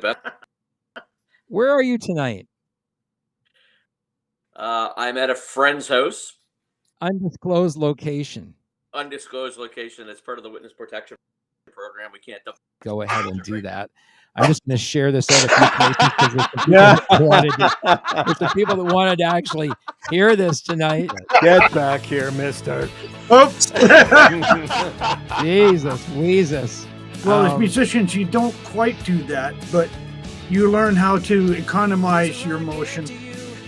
best. Where are you tonight? I'm at a friend's house. Undisclosed location. Undisclosed location. It's part of the witness protection program. We can't go ahead and do that. I'm just going to share this out a few places because there's some people that wanted to actually hear this tonight. Get back here, mister. Oops. Jesus. Well, as musicians, you don't quite do that, but you learn how to economize your motion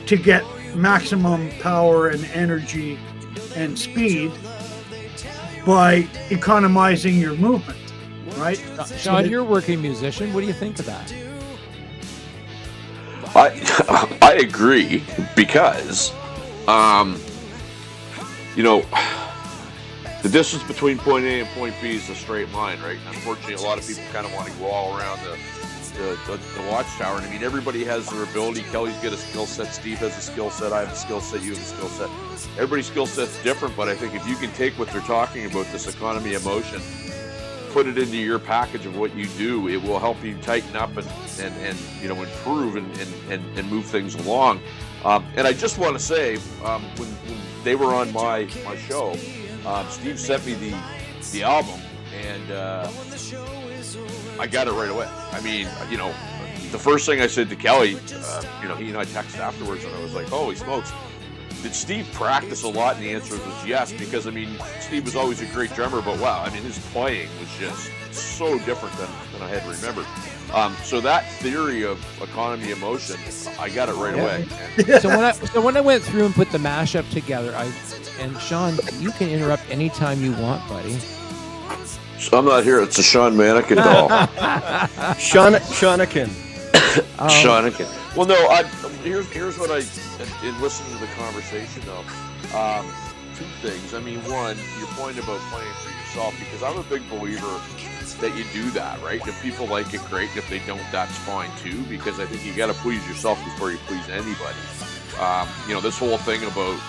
to get maximum power and energy and speed by economizing your movement, right? Sean, you're a working musician. What do you think of that? I agree because, the distance between point A and point B is a straight line, right? Unfortunately, a lot of people kind of want to go all around the watchtower. And I mean, everybody has their ability. Kelly's got a skill set. Steve has a skill set. I have a skill set. You have a skill set. Everybody's skill set's different, but I think if you can take what they're talking about, this economy of motion, put it into your package of what you do, it will help you tighten up and improve and move things along. And I just want to say, when they were on my show, Steve sent me the album, and I got it right away. I mean, the first thing I said to Kelly, he and I texted afterwards, and I was like, holy smokes, did Steve practice a lot? And the answer was yes, because, I mean, Steve was always a great drummer, but wow, I mean, his playing was just so different than I had remembered. So that theory of economy of motion, I got it right away. So when I went through and put the mashup together, and Sean, you can interrupt anytime you want, buddy. So I'm not here. It's a Sean Mannequin doll. Shawnikin. Shawnikin. Well, no. Here's what in listening to the conversation though. Two things. I mean, one, your point about playing for yourself, because I'm a big believer that you do that, right? If people like it, great. If they don't, that's fine too. Because I think you got to please yourself before you please anybody. This whole thing about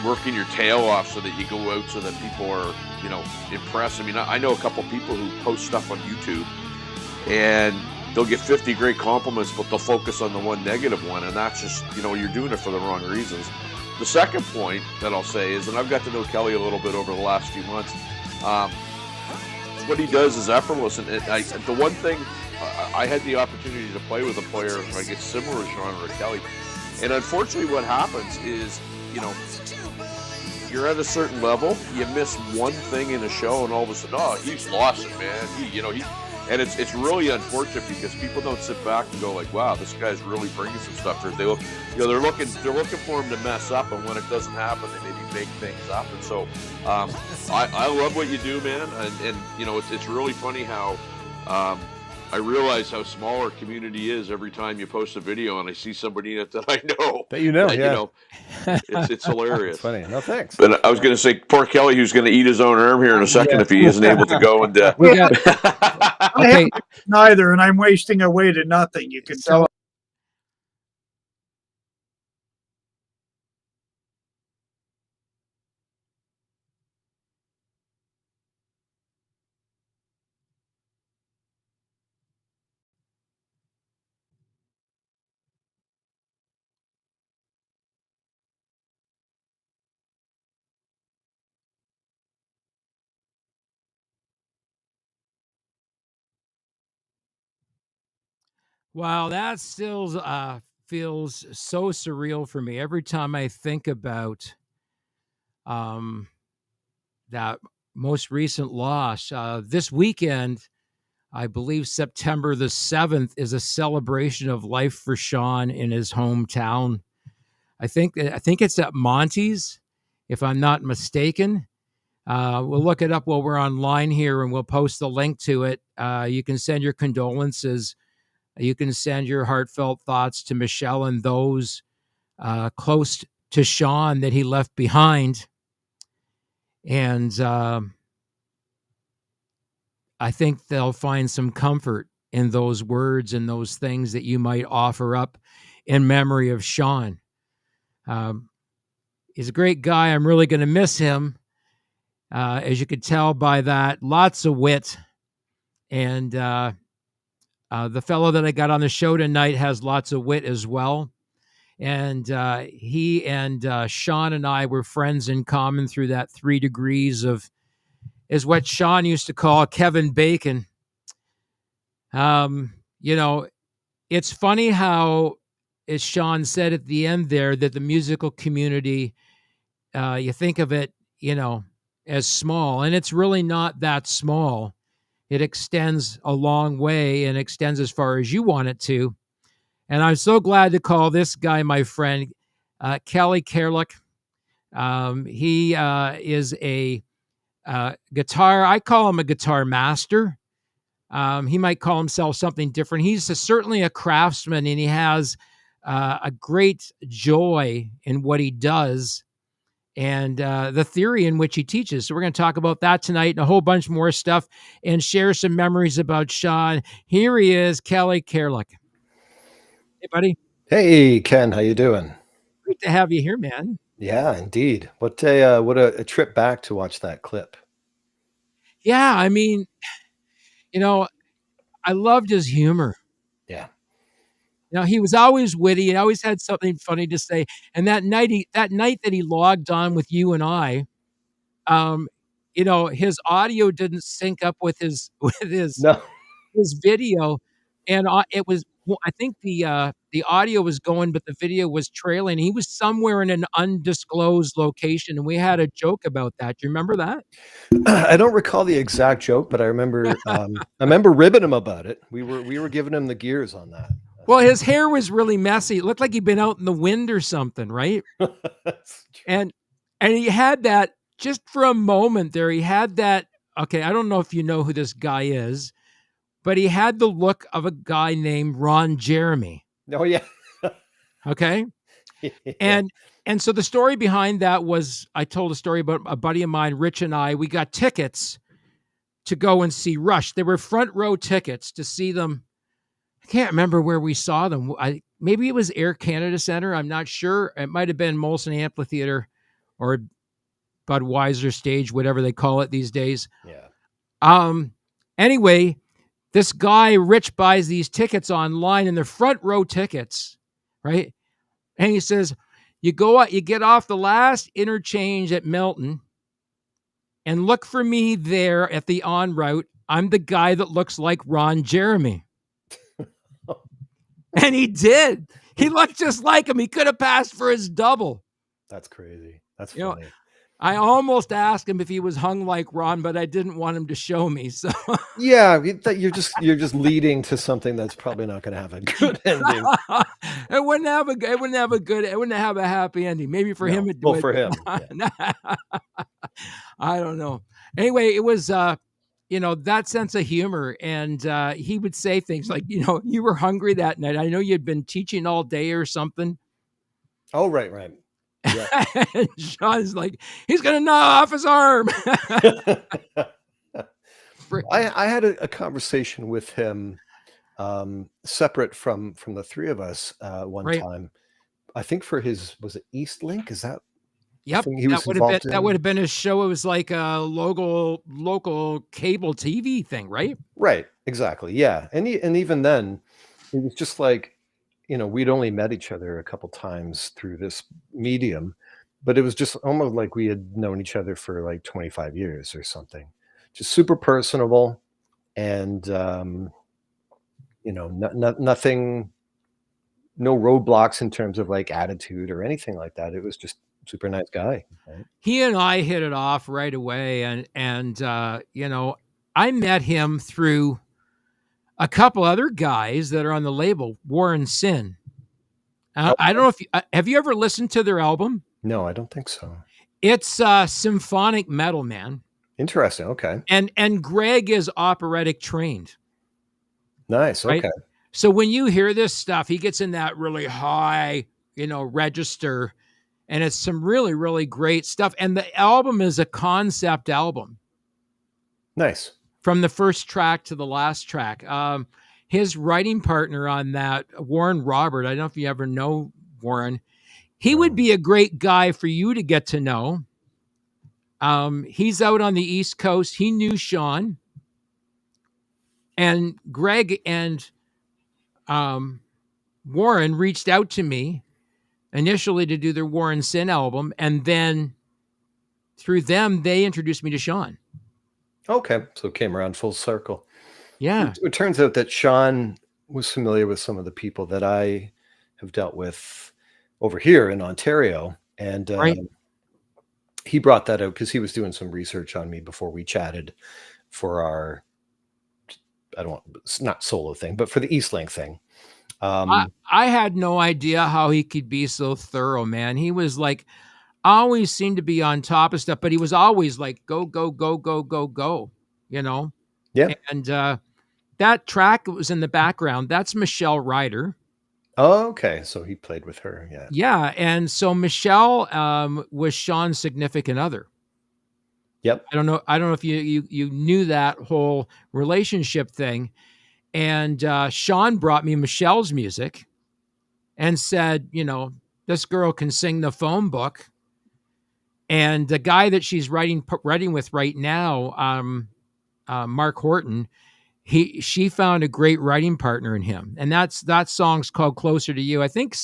working your tail off so that you go out so that people are, impressed. I mean, I know a couple people who post stuff on YouTube and they'll get 50 great compliments, but they'll focus on the one negative one. And that's just, you're doing it for the wrong reasons. The second point that I'll say is, and I've got to know Kelly a little bit over the last few months, what he does is effortless. And the one thing, I had the opportunity to play with a player, I guess, similar to Sean or Kelly. And unfortunately what happens is, you're at a certain level, you miss one thing in a show, and all of a sudden, oh, he's lost it, man. And it's really unfortunate because people don't sit back and go like, wow, this guy's really bringing some stuff. Or they're looking for him to mess up, and when it doesn't happen, they maybe make things up. And so, I love what you do, man. And it's really funny how. I realize how small our community is every time you post a video and I see somebody in it that I know. That you know, yeah. It's hilarious. It's funny. No, thanks. But I was going to say, poor Kelly, who's going to eat his own arm here in a second if he isn't able to go. And I haven't neither, and I'm wasting away to nothing. You can tell. Wow, that still feels so surreal for me every time I think about that most recent loss. This weekend, I believe September the 7th is a celebration of life for Sean in his hometown. I think it's at Monty's, if I'm not mistaken. We'll look it up while we're online here, and we'll post the link to it. You can send your condolences. You can send your heartfelt thoughts to Michelle and those close to Sean that he left behind. And I think they'll find some comfort in those words and those things that you might offer up in memory of Sean. He's a great guy. I'm really going to miss him. As you could tell by that, lots of wit. And The fellow that I got on the show tonight has lots of wit as well. And he and Sean and I were friends in common through that 3 degrees is what Sean used to call Kevin Bacon. It's funny how, as Sean said at the end there, that the musical community, you think of it, as small, and it's really not that small. It extends a long way and extends as far as you want it to. And I'm so glad to call this guy my friend, Kereliuk. He is a guitar. I call him a guitar master. He might call himself something different. He's certainly a craftsman, and he has a great joy in what he does and the theory in which he teaches. So we're going to talk about that tonight and a whole bunch more stuff and share some memories about Sean. Here he is, Kereliuk. Hey, buddy. Hey, Ken, how you doing? Great to have you here, man. Yeah, indeed. What a trip back to watch that clip. Yeah, I mean, I loved his humor. Yeah. He was always witty. He always had something funny to say. And that night that he logged on with you and I, his audio didn't sync up with his No. his video, and it was. I think the audio was going, but the video was trailing. He was somewhere in an undisclosed location, and we had a joke about that. Do you remember that? I don't recall the exact joke, but I remember ribbing him about it. We were giving him the gears on that. Well, his hair was really messy. It looked like he'd been out in the wind or something, right? And he had that just for a moment there. He had that. Okay, I don't know if you know who this guy is, but he had the look of a guy named Ron Jeremy. Oh yeah. Okay. Yeah. And so the story behind that was, I told a story about a buddy of mine, Rich, and I. We got tickets to go and see Rush. They were front row tickets to see them. I can't remember where we saw them. Maybe it was Air Canada Center. I'm not sure. It might have been Molson Amphitheater or Budweiser Stage, whatever they call it these days. Yeah. Anyway, this guy, Rich, buys these tickets online, and they're front row tickets, right? And he says, you go out, you get off the last interchange at Milton and look for me there at the en route. I'm the guy that looks like Ron Jeremy. And he did. He looked just like him. He could have passed for his double. That's crazy. That's funny. I almost asked him if he was hung like Ron, but I didn't want him to show me. So yeah, you're just leading to something that's probably not going to have a good ending. It wouldn't have a happy ending. Maybe for him it would. Well, for him. Yeah. I don't know. Anyway, it was that sense of humor, and he would say things like, you were hungry that night. I know you'd been teaching all day or something. Oh, right. Yeah. And Sean's like, he's gonna gnaw off his arm. I had a conversation with him, separate from the three of us, one time. I think for was it East Link? Is that? Yep, that would have been his show. It was like a local cable TV thing, right? Right, exactly. Yeah, and even then, it was just like, we'd only met each other a couple times through this medium, but it was just almost like we had known each other for like 25 years or something. Just super personable, and nothing, no roadblocks in terms of like attitude or anything like that. It was just super nice guy. Right? He and I hit it off right away, and I met him through a couple other guys that are on the label, Warren Sin. I don't know if have you ever listened to their album? No, I don't think so. It's symphonic metal, man. Interesting. Okay. And Greg is operatic trained. Nice. Okay. Right? So when you hear this stuff, he gets in that really high, register, and it's some really, really great stuff. And the album is a concept album. Nice. From the first track to the last track. His writing partner on that, Warren Robert, I don't know if you ever know Warren. He would be a great guy for you to get to know. He's out on the East Coast. He knew Sean. And Greg and Warren reached out to me initially to do their Warren Sin album, and then through them, they introduced me to Sean. Okay, so it came around full circle. Yeah. It turns out that Sean was familiar with some of the people that I have dealt with over here in Ontario, and Right. he brought that out because he was doing some research on me before we chatted for our, it's not solo thing, but for the Eastlink thing. I had no idea how he could be so thorough, man. He was like, always seemed to be on top of stuff, but he was always like, go, go, go, go, go, go, you know? Yeah. And that track that was in the background, that's Michelle Ryder. Oh, okay. So he played with her. Yeah. Yeah. And so Michelle was Sean's significant other. Yep. I don't know if you knew that whole relationship thing. And Sean brought me Michelle's music and said, you know, this girl can sing the phone book. And the guy that she's writing with right now, Mark Horton, she found a great writing partner in him. And that song's called Closer to You. I think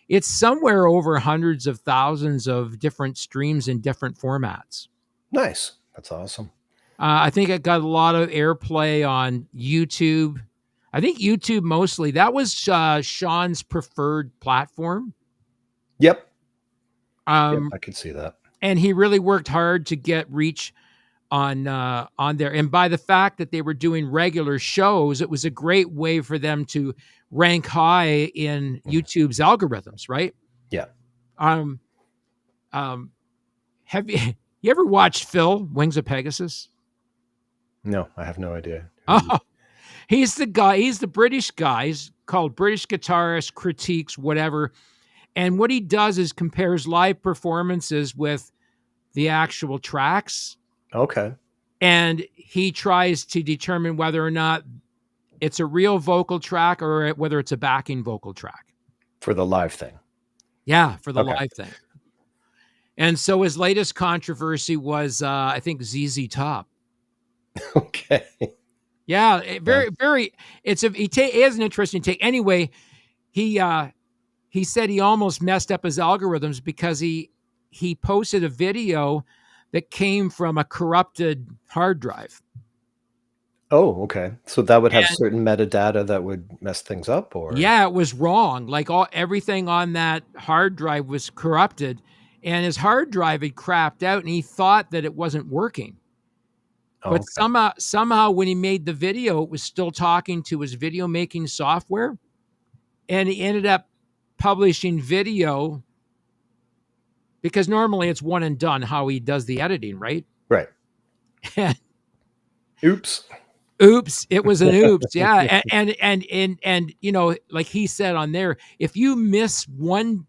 it's somewhere over hundreds of thousands of different streams in different formats. Nice. That's awesome. I think it got a lot of airplay on YouTube. I think YouTube mostly. That was Sean's preferred platform. Yep. I could see that. And he really worked hard to get reach on there. And by the fact that they were doing regular shows, it was a great way for them to rank high in YouTube's algorithms, right? Yeah. Have you ever watched Phil, Wings of Pegasus? No, I have no idea. Oh, he's the guy. He's the British guy. He's called British Guitarist, Critiques, whatever. And what he does is compares live performances with the actual tracks. Okay. And he tries to determine whether or not it's a real vocal track or whether it's a backing vocal track. For the live thing. Yeah, for the live thing. And so his latest controversy was, I think, ZZ Top. Okay. Yeah, very. He has an interesting take. Anyway, he said he almost messed up his algorithms because he posted a video that came from a corrupted hard drive. Oh, okay. So that would have certain metadata that would mess things up, or? Yeah, it was wrong. Like everything on that hard drive was corrupted, and his hard drive had crapped out, and he thought that it wasn't working. But somehow when he made the video, it was still talking to his video making software. And he ended up publishing video because normally it's one and done how he does the editing, right? Right. Oops. It was an oops. Yeah. And you know, like he said on there, if you miss 1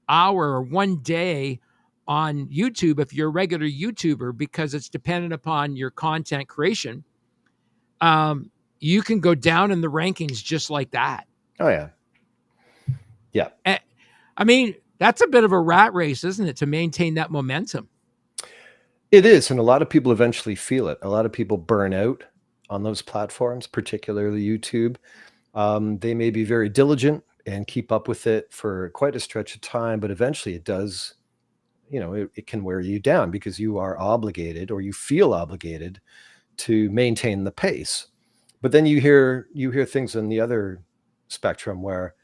hour or 1 day on YouTube, if you're a regular YouTuber, because it's dependent upon your content creation, you can go down in the rankings just like that. Oh, yeah. Yeah. I mean, that's a bit of a rat race, isn't it, to maintain that momentum? It is. And a lot of people eventually feel it. A lot of people burn out on those platforms, particularly YouTube. They may be very diligent and keep up with it for quite a stretch of time, but eventually it does, you know, it can wear you down because you are obligated, or you feel obligated, to maintain the pace. But then you hear things on the other spectrum where,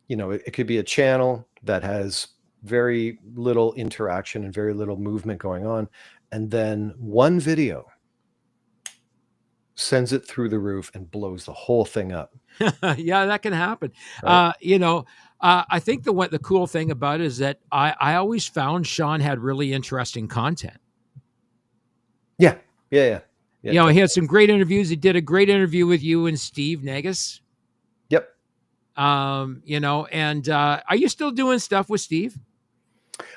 you know, it could be a channel that has very little interaction and very little movement going on, and then one video sends it through the roof and blows the whole thing up. Yeah, that can happen. Right. You know, I think the cool thing about it is that I always found Sean had really interesting content. Yeah. You know, he had some great interviews. He did a great interview with you and Steve Negus. Yep. You know, and are you still doing stuff with Steve?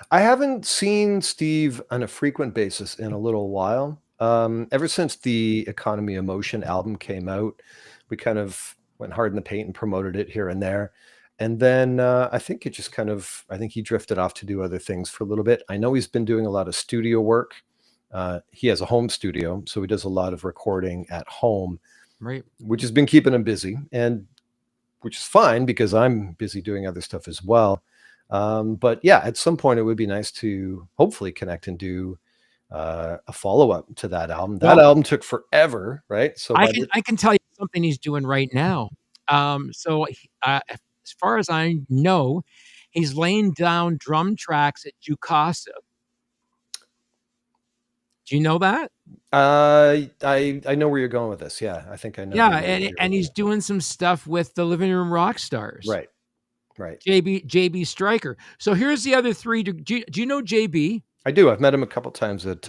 I haven't seen Steve on a frequent basis in a little while. Ever since the Economy of Motion album came out, we kind of went hard in the paint and promoted it here and there. And then I think it just I think he drifted off to do other things for a little bit. I know he's been doing a lot of studio work. He has a home studio, so he does a lot of recording at home, right? Which has been keeping him busy. And which is fine because I'm busy doing other stuff as well. But yeah, at some point it would be nice to hopefully connect and do a follow-up to that album. That Well, album took forever, right? So I can tell you something he's doing right now. As far as I know, he's laying down drum tracks at Jukasa. Do you know that? I know where you're going with this. Yeah, I think I know. Yeah, and he's doing some stuff with the Living Room Rock Stars. Right. JB Stryker. So here's the other three. Do you know JB? I do. I've met him a couple times at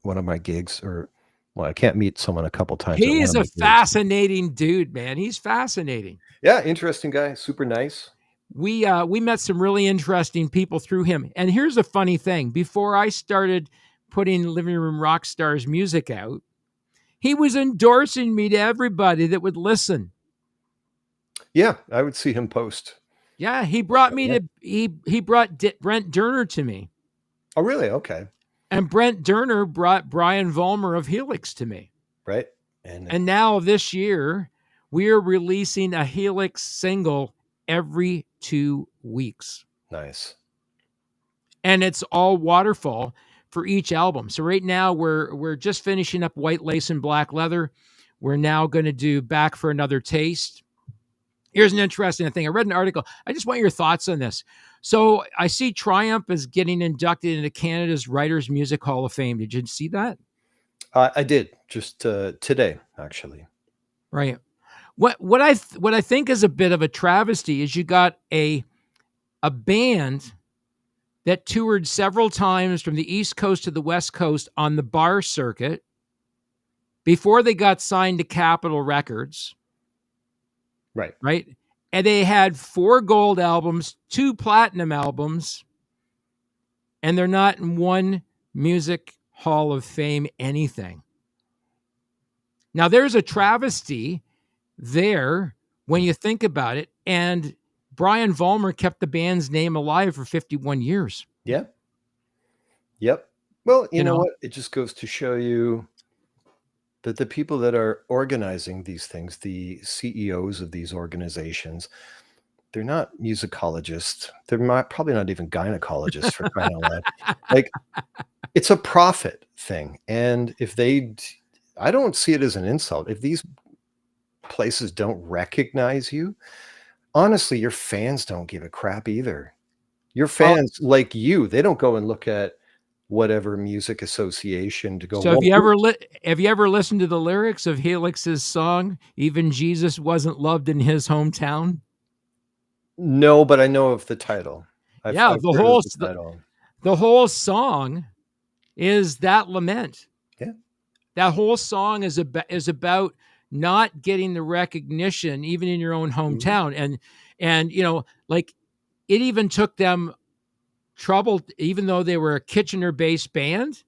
one of my gigs, or well, I can't meet someone a couple times. He is a fascinating dude, man. He's fascinating. Yeah, interesting guy. Super nice. We met some really interesting people through him. And here's a funny thing. Before I started putting Living Room Rock Stars music out, he was endorsing me to everybody that would listen. Yeah, I would see him post. Yeah, he brought me to he brought Brent Durner to me. Oh, really? Okay. And Brent Durner brought Brian Vollmer of Helix to me. Right. And now this year, we are releasing a Helix single every 2 weeks. Nice. And it's all waterfall for each album. So right now we're just finishing up White Lace and Black Leather. We're now going to do Back for Another Taste. Here's an interesting thing. I read an article. I just want your thoughts on this. So I see Triumph is getting inducted into Canada's Writers Music Hall of Fame. Did you see that? I did just today, actually. Right. What I think is a bit of a travesty is you got a band that toured several times from the East Coast to the West Coast on the bar circuit before they got signed to Capitol Records. Right. And they had 4 gold albums, 2 platinum albums, and they're not in one Music Hall of Fame anything. Now, there's a travesty there when you think about it. And Brian Vollmer kept the band's name alive for 51 years. Yeah. Yep. Well, you know what? It just goes to show you that the people that are organizing these things, the CEOs of these organizations, they're not musicologists. They're probably not even gynecologists for crying out loud. Like, it's a profit thing. And if I don't see it as an insult. If these places don't recognize you, honestly, your fans don't give a crap either. Your fans, like you, they don't go and look at whatever music association to go. So have you ever listened to the lyrics of Helix's song, Even Jesus Wasn't Loved in His Hometown? No, but I know of the title. The whole song is that lament. Yeah. That whole song is about not getting the recognition even in your own hometown. Mm-hmm. And like it even took them trouble, even though they were a Kitchener-based band,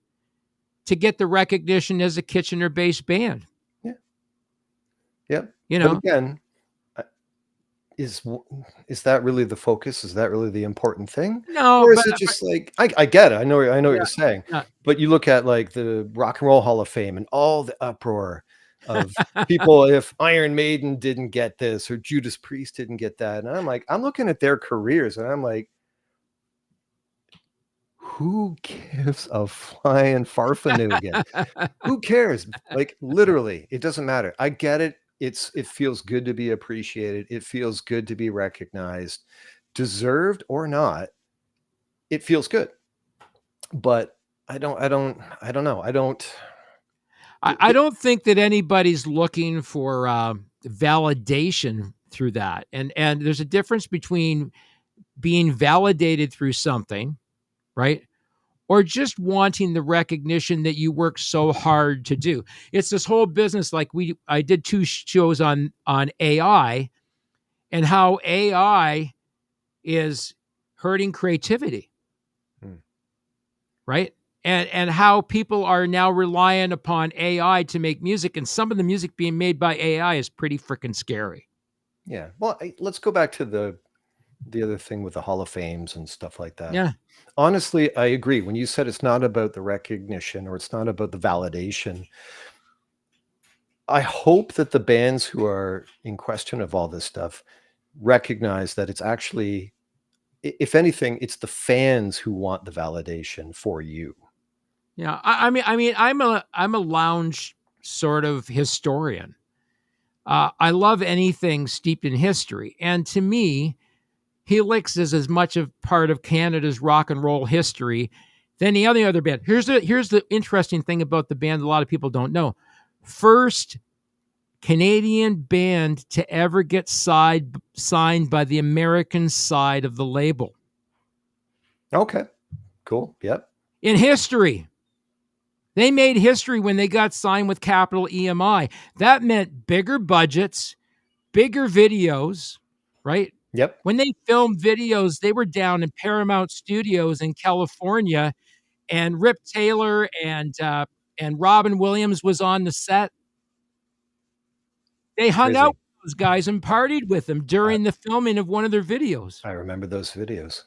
to get the recognition as a Kitchener-based band. Yeah. Yep. But again, is that really the focus? Is that really the important thing? No. Or is it just like, I get it. I know what you're saying. Yeah. But you look at like the Rock and Roll Hall of Fame and all the uproar of people, if Iron Maiden didn't get this or Judas Priest didn't get that. And I'm looking at their careers and I'm like, who gives a flying farfanoogan? Who cares? Like literally, it doesn't matter. I get it. It feels good to be appreciated. It feels good to be recognized, deserved or not. It feels good. But I don't know. I don't think that anybody's looking for validation through that. And there's a difference between being validated through something, right? Or just wanting the recognition that you work so hard to do. It's this whole business. Like I did 2 shows on AI and how AI is hurting creativity, right? And how people are now relying upon AI to make music, and some of the music being made by AI is pretty freaking scary. Yeah. Well, let's go back to the other thing with the Hall of Fames and stuff like that. Yeah. Honestly, I agree. When you said it's not about the recognition or it's not about the validation, I hope that the bands who are in question of all this stuff recognize that it's actually, if anything, it's the fans who want the validation for you. Yeah, I mean, I'm a lounge sort of historian. I love anything steeped in history, and to me, Helix is as much a part of Canada's rock and roll history than any other band. Here's the interesting thing about the band a lot of people don't know. First Canadian band to ever get signed by the American side of the label. Okay, cool. Yep. In history. They made history when they got signed with Capital EMI. That meant bigger budgets, bigger videos, right? Yep. When they filmed videos, they were down in Paramount Studios in California, and Rip Taylor and Robin Williams was on the set. They hung Crazy. out with those guys and partied with them during the filming of one of their videos. I remember those videos.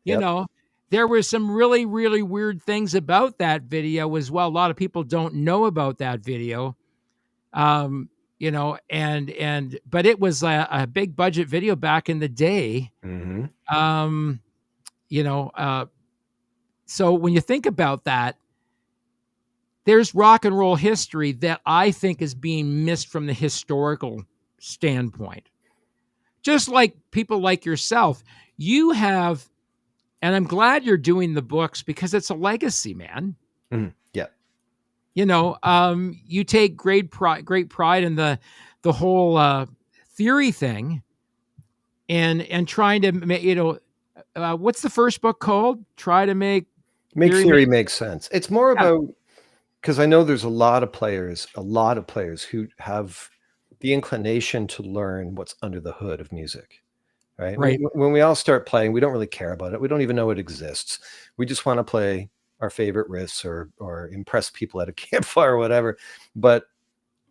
You know, there were some really, really weird things about that video as well. A lot of people don't know about that video. You know, but it was a big budget video back in the day. Mm-hmm. You know, so when you think about that, there's rock and roll history that I think is being missed from the historical standpoint. Just like people like yourself, you have, and I'm glad you're doing the books because it's a legacy, man. Mm-hmm. Yeah. You know, you take great pride in the whole theory thing, and trying to, you know, what's the first book called? Try to make theory make sense. It's more about, because I know there's a lot of players who have the inclination to learn what's under the hood of music, right? Right. When we all start playing, we don't really care about it. We don't even know it exists. We just want to play our favorite riffs or impress people at a campfire or whatever. But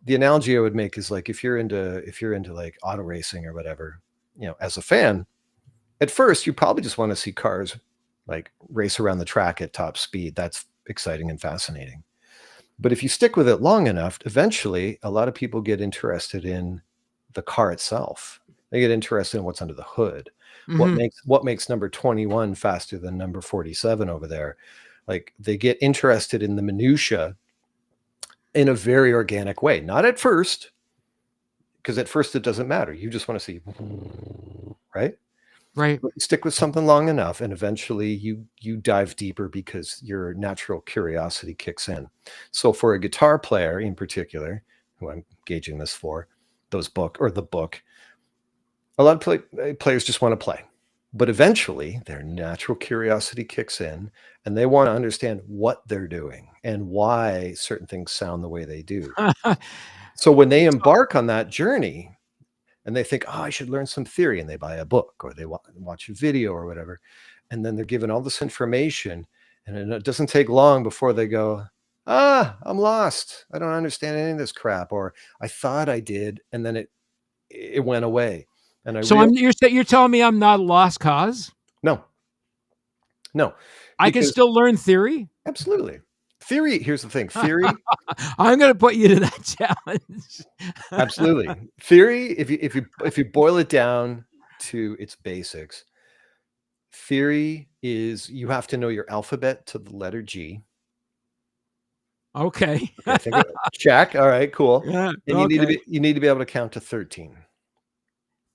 the analogy I would make is like, if you're into like auto racing or whatever, you know, as a fan, at first you probably just want to see cars like race around the track at top speed. That's exciting and fascinating. But if you stick with it long enough, eventually a lot of people get interested in the car itself. They get interested in what's under the hood. Mm-hmm. What makes number 21 faster than number 47 over there? Like, they get interested in the minutia in a very organic way. Not at first, because at first it doesn't matter. You just want to see, right? Right. But you stick with something long enough, and eventually you dive deeper because your natural curiosity kicks in. So for a guitar player in particular, who I'm gauging this for, the book, a lot of players just want to play. But eventually their natural curiosity kicks in, and they want to understand what they're doing and why certain things sound the way they do. So when they embark on that journey, and they think, oh, I should learn some theory, and they buy a book or they watch a video or whatever, and then they're given all this information, and it doesn't take long before they go, I'm lost. I don't understand any of this crap, or I thought I did, and then it went away. And you're telling me I'm not a lost cause? No. I can still learn theory? Absolutely. Theory, here's the thing. Theory. I'm going to put you to that challenge. Absolutely. Theory, if you boil it down to its basics, theory is you have to know your alphabet to the letter G. Okay. Check. All right, cool. Yeah, and you need to be able to count to 13.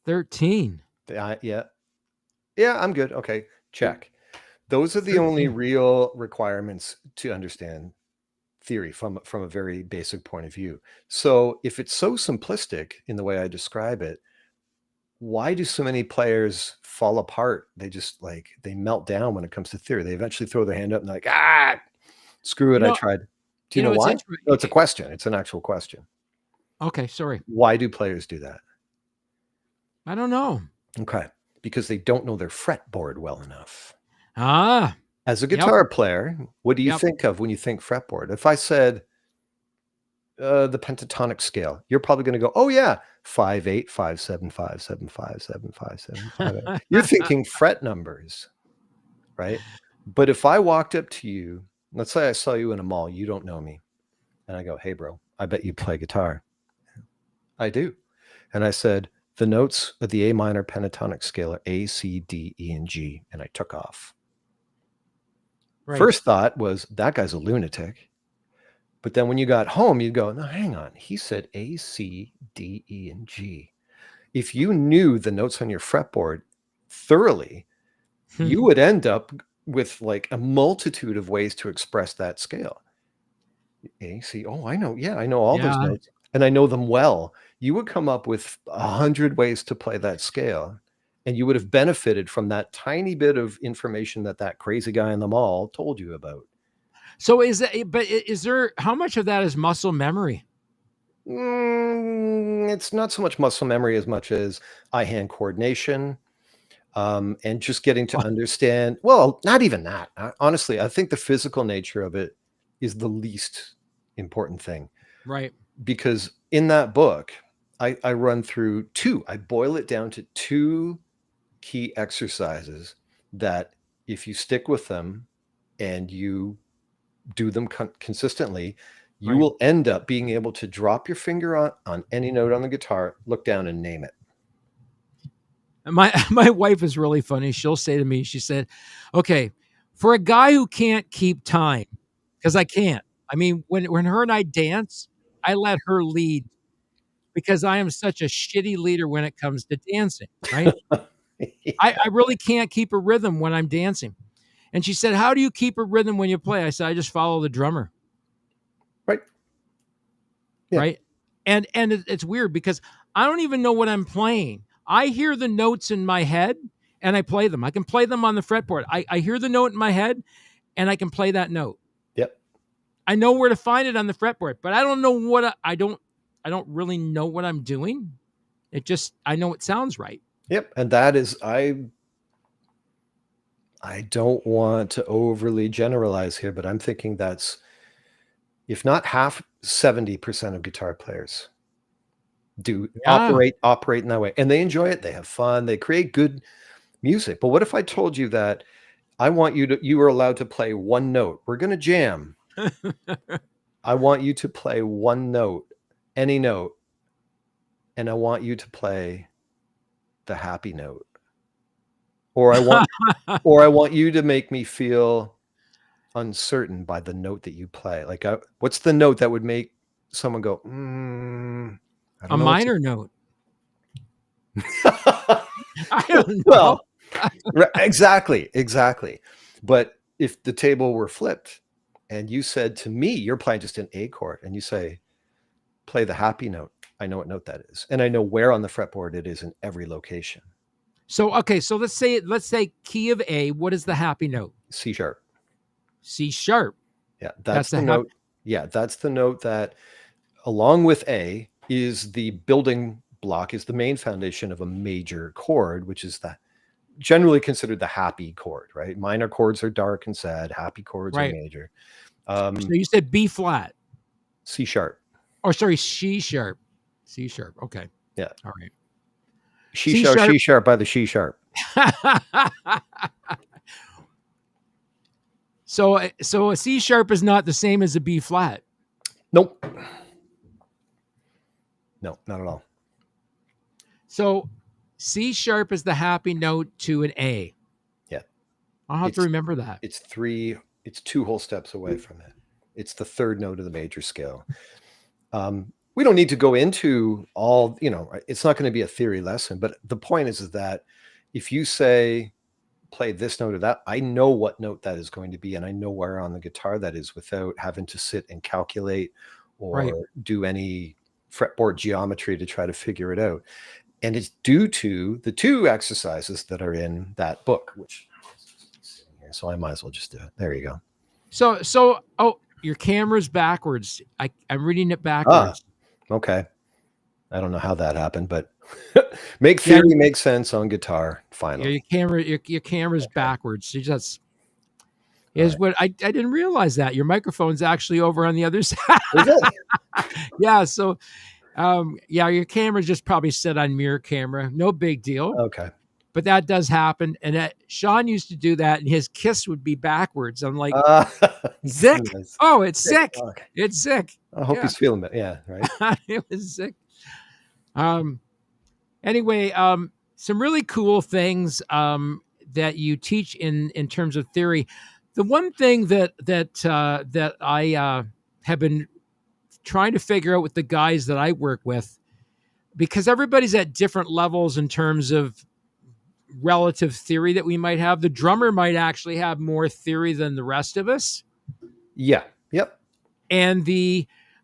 13. Yeah, I'm good. Okay, check. Those are the 13. Only real requirements to understand theory from a very basic point of view. So if it's so simplistic in the way I describe it, why do so many players fall apart? They just they melt down when it comes to theory. They eventually throw their hand up and they're like, screw it, I tried. Do you know why? No, it's a question. It's an actual question. Okay, sorry. Why do players do that? I don't know. Okay, because they don't know their fretboard well enough. As a guitar player, what do you think of when you think fretboard? If I said the pentatonic scale, you're probably going to go, oh yeah, 5 8 5 7 5 7 5 7 5 7 5 8. You're thinking fret numbers, right? But if I walked up to you, let's say I saw you in a mall, you don't know me, and I go, hey bro, I bet you play guitar. I do. And I said, The notes of the A minor pentatonic scale are A, C, D, E, and G, and I took off. Right. First thought was, that guy's a lunatic. But then when you got home, you'd go, no, hang on. He said A, C, D, E, and G. If you knew the notes on your fretboard thoroughly, you would end up with like a multitude of ways to express that scale. A, C, oh, I know. Yeah, I know all those notes, and I know them well. You would come up with 100 ways to play that scale, and you would have benefited from that tiny bit of information that crazy guy in the mall told you about. So is there, how much of that is muscle memory? It's not so much muscle memory as much as eye-hand coordination, and just getting to understand. Well, not even that. Honestly, I think the physical nature of it is the least important thing. Right. Because in that book, I run through I boil it down to 2 key exercises that if you stick with them and you do them consistently, you will end up being able to drop your finger on any note on the guitar, look down and name it. My wife is really funny. She'll say to me, she said, okay, for a guy who can't keep time, because I can't. I mean, when her and I dance, I let her lead because I am such a shitty leader when it comes to dancing, right? Yeah. I really can't keep a rhythm when I'm dancing. And she said, how do you keep a rhythm when you play? I said, I just follow the drummer. Right. Yeah. Right. And it's weird because I don't even know what I'm playing. I hear the notes in my head and I play them. I can play them on the fretboard. I hear the note in my head and I can play that note. Yep. I know where to find it on the fretboard, but I don't know what I don't really know what I'm doing. I know it sounds right. Yep. And that is, I don't want to overly generalize here, but I'm thinking that's, if not half, 70% of guitar players do operate in that way, and they enjoy it. They have fun. They create good music. But what if I told you that you are allowed to play one note? We're going to jam. I want you to play one note, any note, and I want you to play the happy note. Or I want you to make me feel uncertain by the note that you play. Like, what's the note that would make someone go, I don't know, minor note. I don't know. Well, exactly. But if the table were flipped and you said to me, you're playing just an A chord, and you say, play the happy note, I know what note that is, and I know where on the fretboard it is in every location. So, okay, so let's say key of A. What is the happy note? C sharp. C sharp. Yeah, that's the note. Yeah, that's the note that, along with A, is the building block, is the main foundation of a major chord, which is generally considered the happy chord, right? Minor chords are dark and sad. Happy chords are major. So you said B flat. C sharp. Oh, sorry, C sharp. C sharp. Okay. Yeah. All right. C sharp by the C sharp. So a C sharp is not the same as a B flat. Nope. No, not at all. So C sharp is the happy note to an A. Yeah. I'll have to remember that. It's 2 whole steps away from it. It's the 3rd note of the major scale. We don't need to go into all, it's not going to be a theory lesson, but the point is that if you say, play this note or that, I know what note that is going to be, and I know where on the guitar that is without having to sit and calculate or do any fretboard geometry to try to figure it out. And it's due to the 2 exercises that are in that book, which, so I might as well just do it. There you go. So your camera's backwards. I'm reading it backwards. Okay. I don't know how that happened, but theory makes sense on guitar. Finally, your camera's backwards. What I didn't realize that your microphone's actually over on the other side. Yeah. So, your camera just probably set on mirror camera. No big deal. Okay. But that does happen. And Sean used to do that, and his kiss would be backwards. I'm like, sick. Nice. Oh, it's sick. Okay. It's sick. I hope he's feeling it. Yeah, right. It was sick. Anyway, some really cool things that you teach in terms of theory. The one thing that I have been trying to figure out with the guys that I work with, because everybody's at different levels in terms of relative theory that we might have. The drummer might actually have more theory than the rest of us. Yeah. Yep. And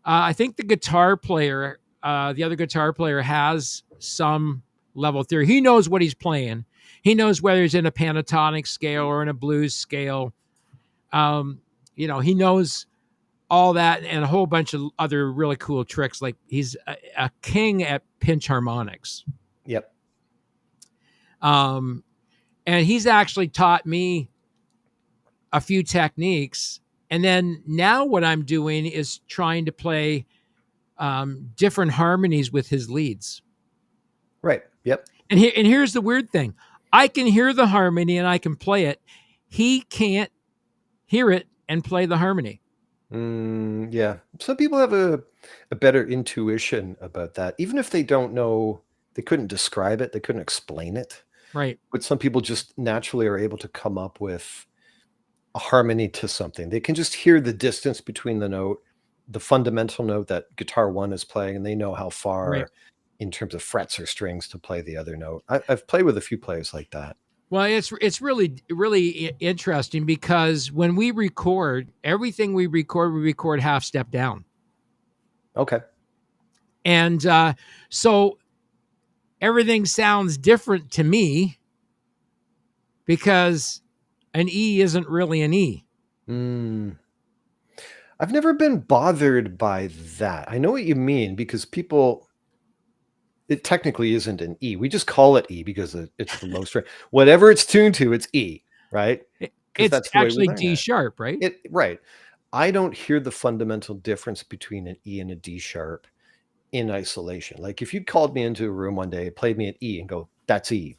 I think the guitar player, the other guitar player, has some level of theory. He knows what he's playing. He knows whether he's in a pentatonic scale or in a blues scale. He knows all that and a whole bunch of other really cool tricks. Like he's a king at pinch harmonics. Yep. And he's actually taught me a few techniques. And then now what I'm doing is trying to play different harmonies with his leads. Right. Yep. And here's the weird thing. I can hear the harmony and I can play it. He can't hear it and play the harmony. Yeah. Some people have a better intuition about that. Even if they don't know, they couldn't describe it, they couldn't explain it. Right. But some people just naturally are able to come up with a harmony to something. They can just hear the distance between the note, the fundamental note that guitar one is playing, and they know how far Right. in terms of frets or strings to play the other note. I've played with a few players like that. Well, it's really interesting because when we record, everything we record half step down. Okay. And so everything sounds different to me because an E isn't really an E. I've never been bothered by that. I know what you mean because it technically isn't an E. We just call it E because it's the low string. Whatever it's tuned to, it's E, right? It's that's the way we actually learn D it. sharp, right? Right. I don't hear the fundamental difference between an E and a D sharp in isolation. Like if you called me into a room one day, played me an E and go, that's E.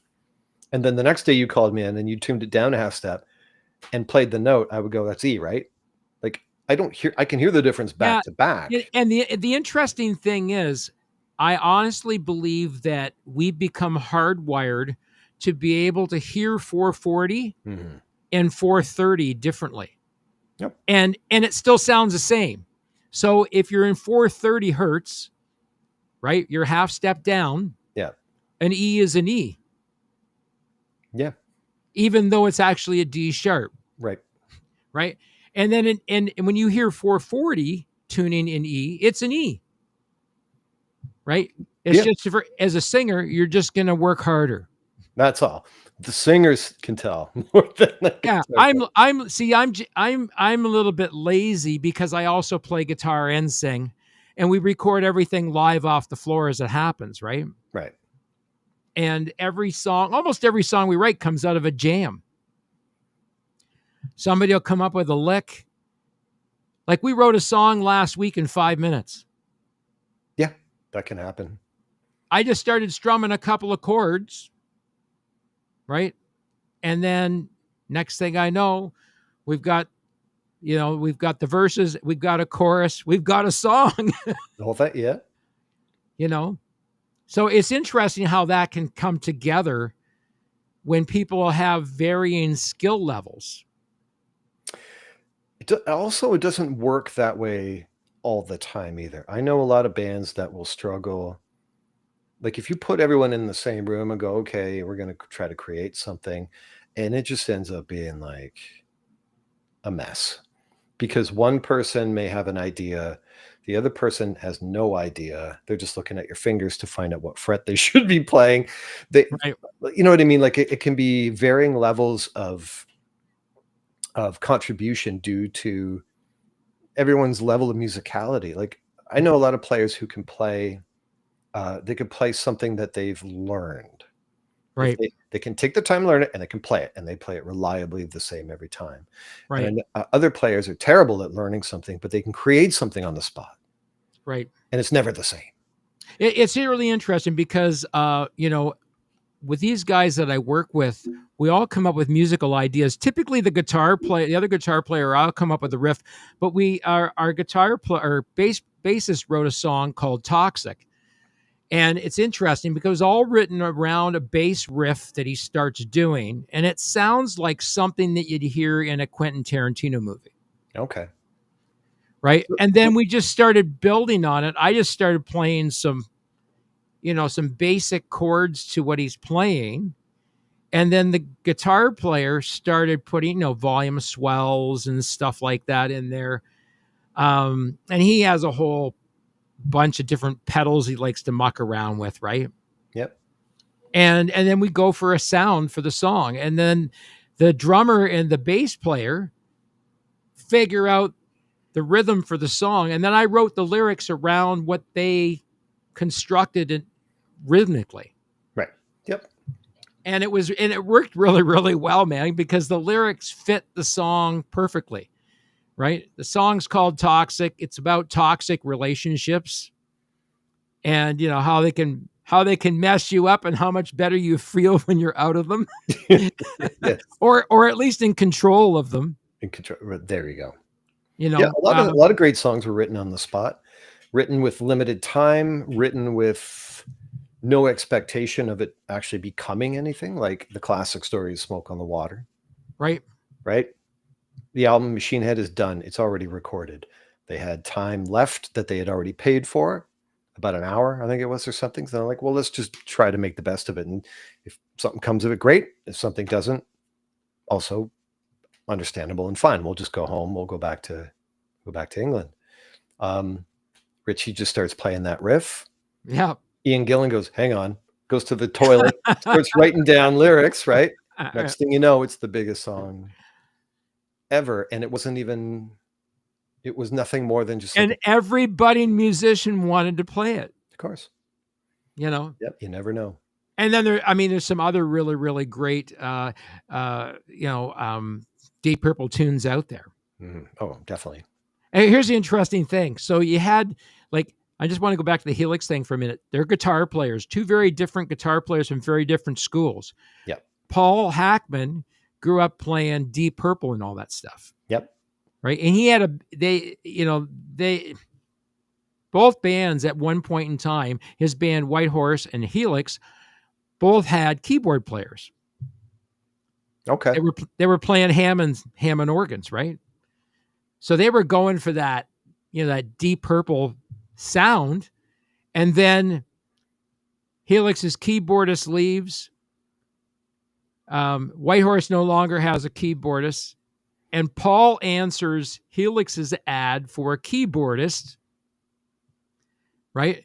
And then the next day you called me in and you tuned it down a half step and played the note, I would go, that's E, right? Like I can hear the difference back to back. And the interesting thing is, I honestly believe that we've become hardwired to be able to hear 440 and 430 differently. Yep. And it still sounds the same. So if you're in 430 hertz, right, you're half step down. Yeah. An E is an E. Yeah. Even though it's actually a D sharp. Right. Right. And then and when you hear 440 tuning in E, it's an E. Right? It's just as a singer, you're just going to work harder. That's all. The singers can tell more than I'm a little bit lazy because I also play guitar and sing, and we record everything live off the floor as it happens, right? Right. And almost every song we write comes out of a jam. Somebody will come up with a lick. Like we wrote a song last week in 5 minutes. Yeah, that can happen. I just started strumming a couple of chords, right? And then next thing I know, we've got the verses, we've got a chorus, we've got a song. The whole thing, yeah. So it's interesting how that can come together when people have varying skill levels. It doesn't work that way all the time either. I know a lot of bands that will struggle. Like if you put everyone in the same room and go, okay, we're going to try to create something, and it just ends up being like a mess because one person may have an idea, the other person has no idea. They're just looking at your fingers to find out what fret they should be playing. Right. You know what I mean? Like it can be varying levels of contribution due to everyone's level of musicality. Like I know a lot of players who can play, they could play something that they've learned. Right. They can take the time to learn it and they can play it, and they play it reliably the same every time. Right. And other players are terrible at learning something, but they can create something on the spot. Right. And it's never the same. It's really interesting because, with these guys that I work with, we all come up with musical ideas. Typically the other guitar player, I'll come up with a riff, but our bassist wrote a song called Toxic. And it's interesting because it's all written around a bass riff that he starts doing. And it sounds like something that you'd hear in a Quentin Tarantino movie. Okay. Right. And then we just started building on it. I just started playing some basic chords to what he's playing. And then the guitar player started putting, volume swells and stuff like that in there. And he has a whole bunch of different pedals he likes to muck around with, right? Yep. And then we go for a sound for the song. And then the drummer and the bass player figure out the rhythm for the song. And then I wrote the lyrics around what they constructed it rhythmically. Right. Yep. And it worked really, really well, man, because the lyrics fit the song perfectly, right? The song's called Toxic. It's about toxic relationships and, how they can mess you up and how much better you feel when you're out of them. Yes. or at least in control of them. In control. There you go. Yeah, a lot of great songs were written on the spot, written with limited time, written with no expectation of it actually becoming anything, like the classic story of Smoke on the Water. Right. The album Machine Head is done. It's already recorded. They had time left that they had already paid for, about an hour, I think it was, or something. So they're like, well, let's just try to make the best of it. And if something comes of it, great. If something doesn't, also understandable and fine. We'll just go home. We'll go back to England. Richie just starts playing that riff. Yeah. Ian Gillan goes, hang on, goes to the toilet, starts writing down lyrics, right? Next thing you know, it's the biggest song ever. And it was nothing more than just... And every budding musician wanted to play it. Of course. Yep, you never know. And then there's some other really, really great, Deep Purple tunes out there. Mm-hmm. Oh, definitely. And here's the interesting thing. So you had, I just want to go back to the Helix thing for a minute. They're guitar players, two very different guitar players from very different schools. Yep. Paul Hackman grew up playing Deep Purple and all that stuff. Yep. Right. And he had both bands at one point in time, his band White Horse and Helix, both had keyboard players. Okay. They were playing Hammond organs, right? So they were going for that, that Deep Purple sound. And then Helix's keyboardist leaves. White Horse no longer has a keyboardist. And Paul answers Helix's ad for a keyboardist, right?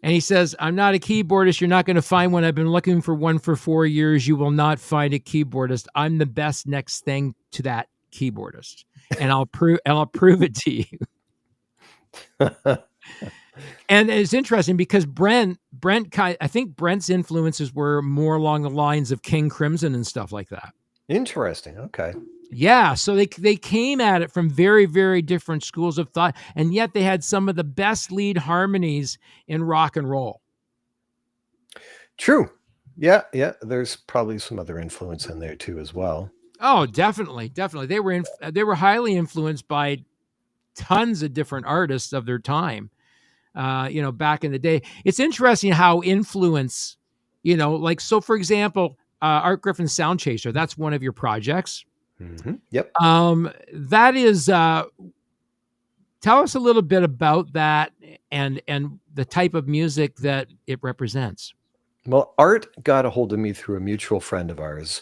And he says, I'm not a keyboardist. You're not going to find one. I've been looking for one for 4 years. You will not find a keyboardist. I'm the best next thing to that keyboardist. And I'll prove it to you. And it's interesting because Brent, I think Brent's influences were more along the lines of King Crimson and stuff like that. Interesting. Okay. Yeah, so they came at it from very, very different schools of thought, and yet they had some of the best lead harmonies in rock and roll. True. Yeah. There's probably some other influence in there too, as well. Oh, definitely. They were highly influenced by tons of different artists of their time. Back in the day, it's interesting how influence, so for example, Art Griffin's Sound Chaser. That's one of your projects. Mm-hmm. Yep. That is, tell us a little bit about that and the type of music that it represents. Well, Art got a hold of me through a mutual friend of ours,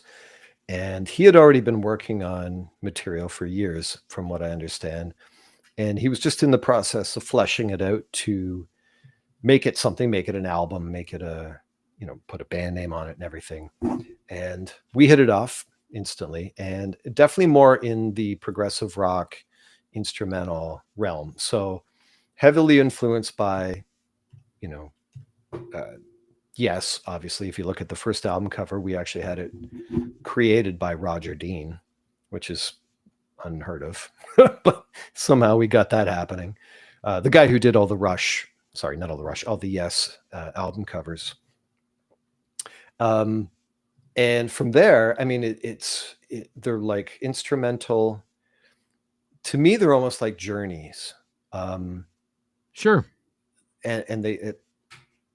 and he had already been working on material for years, from what I understand. And he was just in the process of fleshing it out to make it something, make it an album, make it put a band name on it and everything. And we hit it off instantly, and definitely more in the progressive rock instrumental realm. So heavily influenced by, yes, obviously, if you look at the first album cover, we actually had it created by Roger Dean, which is unheard of, but somehow we got that happening. The guy who did all the Rush, sorry, not all the Rush, all the Yes album covers. And from there, I mean, they're like instrumental. To me, they're almost like journeys. Sure. And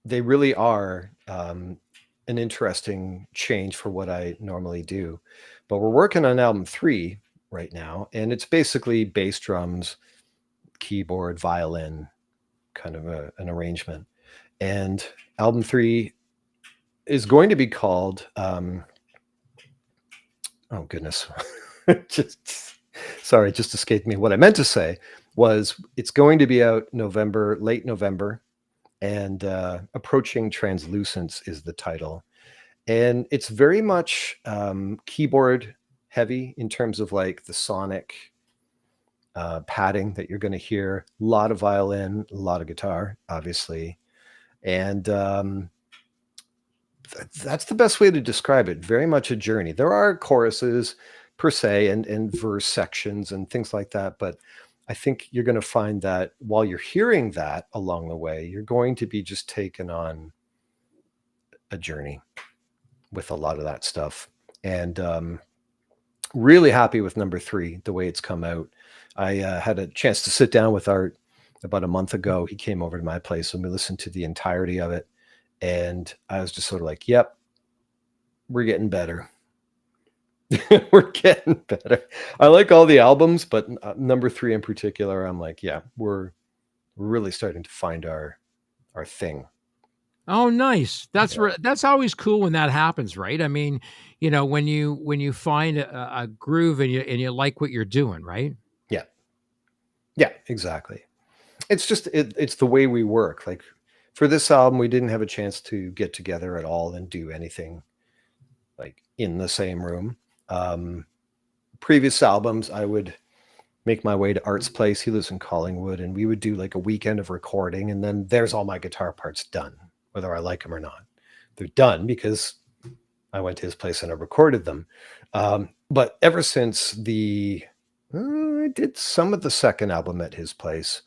they really are an interesting change for what I normally do. But we're working on album 3 right now, and it's basically bass drums, keyboard, violin, kind of an arrangement. And album 3 is going to be called oh goodness, just sorry, just escaped me. What I meant to say was it's going to be out late November, and Approaching Translucence is the title. And it's very much keyboard heavy in terms of like the sonic padding that you're going to hear. A lot of violin, a lot of guitar, obviously. And that's the best way to describe it. Very much a journey. There are choruses per se and verse sections and things like that. But I think you're going to find that while you're hearing that along the way, you're going to be just taken on a journey with a lot of that stuff. And really happy with number 3, the way it's come out. I had a chance to sit down with Art about a month ago. He came over to my place and we listened to the entirety of it. And I was just sort of like, yep, we're getting better. We're getting better. I like all the albums, but number 3 in particular, I'm like, yeah, we're really starting to find our thing. Oh, nice. That's Yeah. that's always cool when that happens, right? I mean, when you find a groove and you like what you're doing, right? Yeah, exactly. It's just it's the way we work. Like for this album, we didn't have a chance to get together at all and do anything like in the same room. Previous albums, I would make my way to Art's place. He lives in Collingwood, and we would do like a weekend of recording, and then there's all my guitar parts done, whether I like them or not. They're done because I went to his place and I recorded them. But ever since I did some of the second album at his place,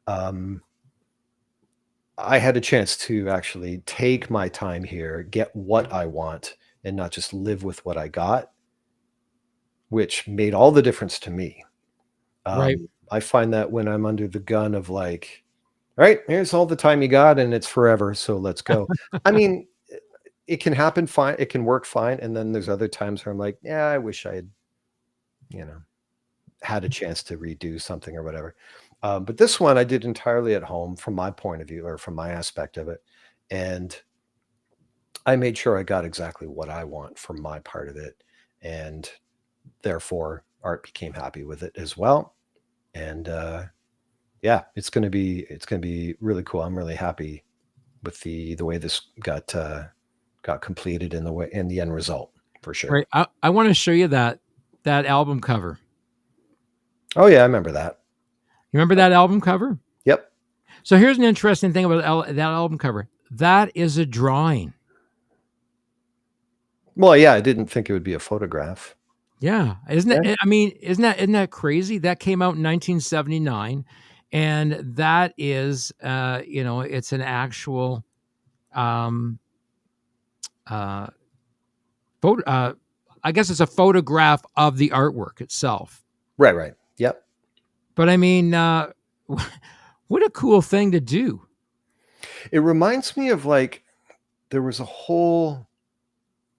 I had a chance to actually take my time here, get what I want, and not just live with what I got, which made all the difference to me. Right. I find that when I'm under the gun of like, all right, here's all the time you got and it's forever, so let's go. I mean, it can happen fine. It can work fine. And then there's other times where I'm like, yeah, I wish I had, had a chance to redo something or whatever. But this one I did entirely at home from my point of view or from my aspect of it. And I made sure I got exactly what I want from my part of it. And therefore Art became happy with it as well. And yeah, it's going to be really cool. I'm really happy with the way this got completed in the end result, for sure. Right. I want to show you that album cover. Oh yeah, I remember that. You remember that album cover? Yep. So here's an interesting thing about that album cover. That is a drawing. Well, yeah, I didn't think it would be a photograph. Yeah, isn't that crazy? That came out in 1979, and that is, it's an actual photo. I guess it's a photograph of the artwork itself. Right. Yep. But I mean, what a cool thing to do. It reminds me of like there was a whole,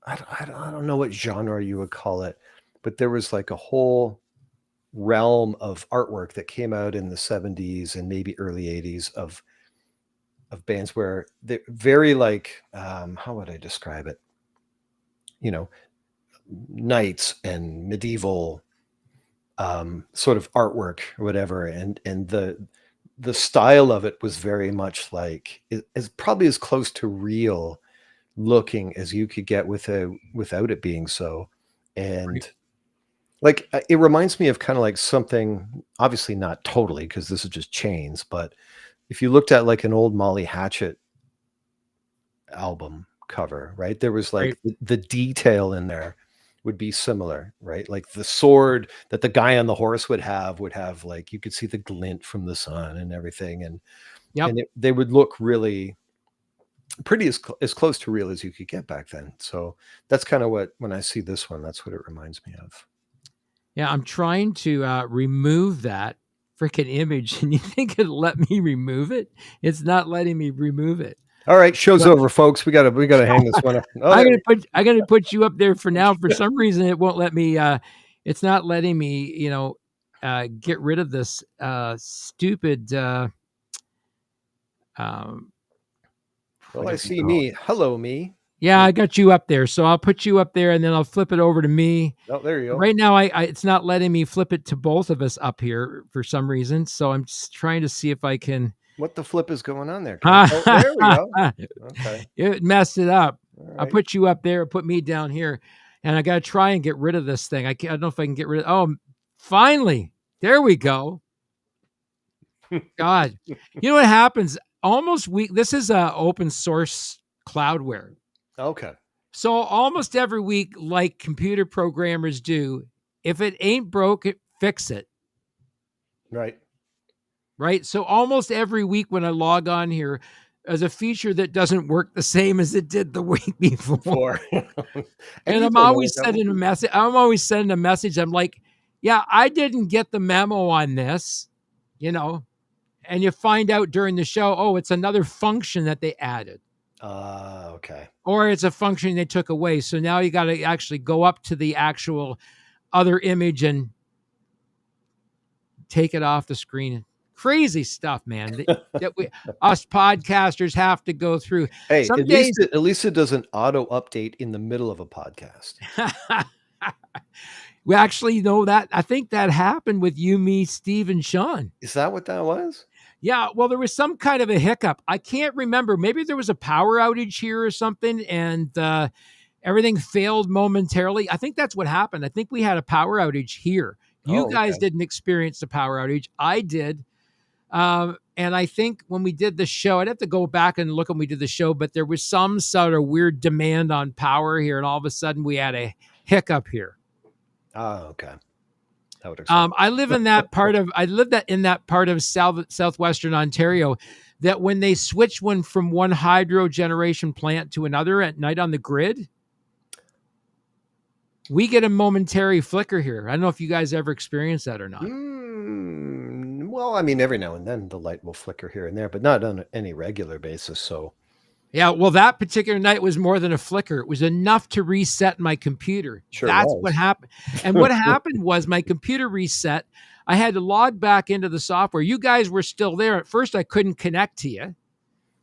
I don't know what genre you would call it, but there was like a whole realm of artwork that came out in the 70s and maybe early 80s of bands where they're very like, how would I describe it? Knights and medieval sort of artwork or whatever. And the style of it was very much like, is probably as close to real looking as you could get without it being so. And right. Like it reminds me of kind of like something, obviously not totally because this is just chains, but if you looked at like an old Molly Hatchet album cover, right, there was like the detail in there would be similar, right? Like the sword that the guy on the horse would have like, you could see the glint from the sun and everything. And they would look really pretty as close to real as you could get back then. So that's kind of when I see this one, that's what it reminds me of. Yeah, I'm trying to remove that freaking image, and you think it'll let me remove it? It's not letting me remove it. All right, show's But- over, folks. We gotta hang this one up. Oh, I'm there gonna put you up there for now. For some reason, it won't let me. It's not letting me. Get rid of this stupid. well, I see me. Hello, me. Yeah, I got you up there, so I'll put you up there, and then I'll flip it over to me. Oh, there you go. Right now, I it's not letting me flip it to both of us up here for some reason. So I'm just trying to see if I can. What the flip is going on there? Oh, there we go. Okay. It messed it up. All I'll right. put you up there, put me down here, and I got to try and get rid of this thing. I don't know if I can get rid of. Oh, finally, there we go. God, you know what happens? Almost week. This is open source cloudware. Okay. So almost every week, like computer programmers do, if it ain't broke, fix it. Right. Right. So almost every week when I log on here, there's a feature that doesn't work the same as it did the week before. And I'm always sending a message. I'm like, yeah, I didn't get the memo on this, and you find out during the show, oh, it's another function that they added. Okay. Or it's a function they took away. So now you got to actually go up to the actual other image and take it off the screen. Crazy stuff, man. that us podcasters have to go through. Hey, Some at least it doesn't auto update in the middle of a podcast. We actually know that. I think that happened with you, me, Steve, and Sean. Is that what that was? Yeah, well, there was some kind of a hiccup. I can't remember. Maybe there was a power outage here or something, and everything failed momentarily. I think that's what happened. I think we had a power outage here. You guys didn't experience the power outage. I did. And I think when we did the show, I'd have to go back and look when we did the show, but there was some sort of weird demand on power here, and all of a sudden we had a hiccup here. Oh, okay. That would explain. I live in that part of southwestern Ontario, that when they switch from one hydro generation plant to another at night on the grid, we get a momentary flicker here. I don't know if you guys ever experienced that or not. Well, I mean, every now and then the light will flicker here and there, but not on any regular basis. So, yeah, well, that particular night was more than a flicker. It was enough to reset my computer. Sure That's was. what happened. And what happened was my computer reset. I had to log back into the software. You guys were still there. At first, I couldn't connect to you.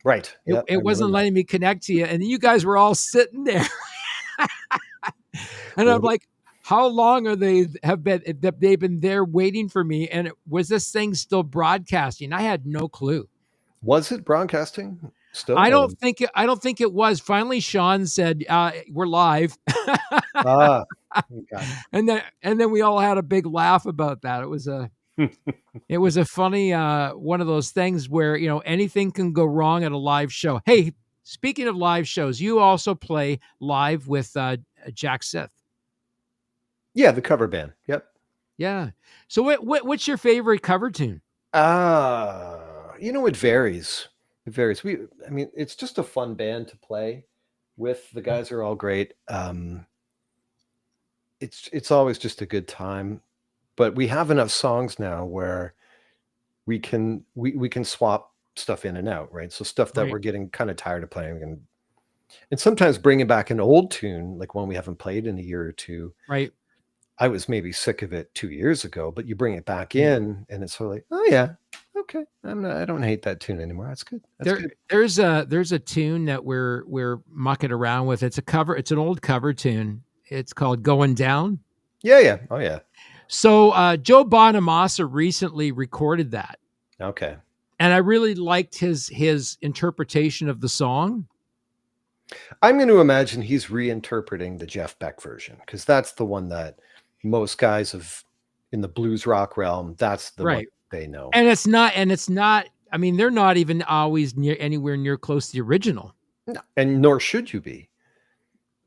right. It wasn't letting me connect to you. And you guys were all sitting there. And I'm like, how long have they've been there waiting for me? And was this thing still broadcasting? I had no clue. Was it broadcasting still? I don't think it was. Finally, Sean said, we're live. Okay. And then we all had a big laugh about that. It was a funny one of those things where, anything can go wrong at a live show. Hey, speaking of live shows, you also play live with Jack Sith. Yeah, the cover band. Yep. Yeah. So what's your favorite cover tune? It varies. It varies. It's just a fun band to play with. The guys are all great. It's always just a good time. But we have enough songs now where we can swap stuff in and out, right? So stuff that we're getting kind of tired of playing, and sometimes bringing back an old tune, like one we haven't played in a year or two. Right. I was maybe sick of it 2 years ago, but you bring it back in, and it's sort of like, oh yeah, okay, I don't hate that tune anymore. That's good. Good. There's a tune that we're mucking around with. It's an old cover tune. It's called "Going Down." Yeah. Oh yeah. So Joe Bonamassa recently recorded that. Okay. And I really liked his interpretation of the song. I'm going to imagine he's reinterpreting the Jeff Beck version, because that's the one that most guys in the blues rock realm, that's the one they know. And it's not, I mean, they're not even always anywhere near close to the original. No, and nor should you be.